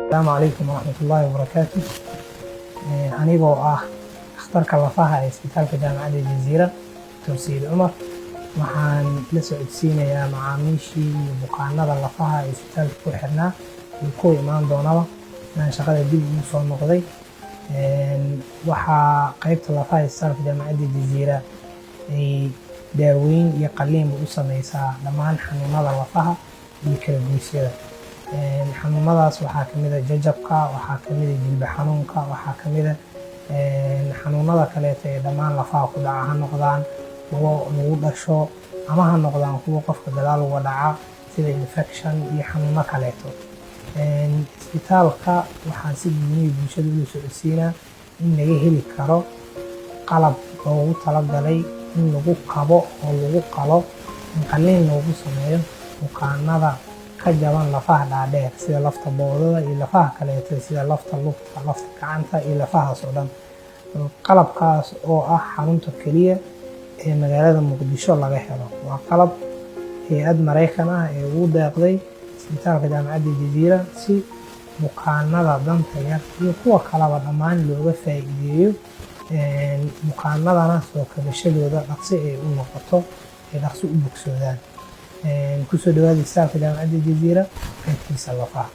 السلام عليكم ورحمة الله وبركاته. anigoo ah dhakhtarka lafaha ee isbitaalka jaamacadda Jazeera Dr. Said Cumar waxaan la socodsiinayaa macaamiishii iyo bukaanada lafaha ee isbitaalka ku xirnaa iyo kuwa imaan doonaba inaan shaqada dib ugu soo noqday. waxaa qaybta lafaha ee isbitaalka jaamacadda Jazeera ay daaweyn iyo qalliinba u sameysaa dhammaan xanuunada lafaha iyo kala goysyada. xanuunadaas waxaa kamid ah jajabka, waxaa kamid ah jilba xanuunka, waxaa kamid ah xanuunada kaleeto ee dhammaan lafaha ku dhaca, ha noqdaan kuwo lagu dhasho ama ha noqdaan kuwo qofka gadaal uga dhaca sida infection iyo xanuuno kaleeto. isbitaalka waxaan si guud bulshada ula socodsiinaa in laga heli karo qalab loogu talagalay in lagu kabo oo lagu qalo in qalliin loogu sameeyo bukaanada ka jaban lafaha dhaadheer sida lafta boodada iyo lafaha kaleeto sida lafta lugta, lafta gacanta iyo lafahaas oo dhan. qalabkaas oo ah xarunta keliya ee magaalada Muqdisho laga helo. waa qalab hay'ad Mareykan ah ee ugu deeqday isbitaalka jaamacadda Jazeera si bukaanada danta yar iyo kuwa kaleba dhammaan looga faa'iideeyo, bukaanadana soo kabashadooda dhaqsi ay u noqoto, ay dhaqsi u bogsoodaan. kusoo dhawaada isbitaalka jaamacadda Jazeera qaybtiisa lafaha.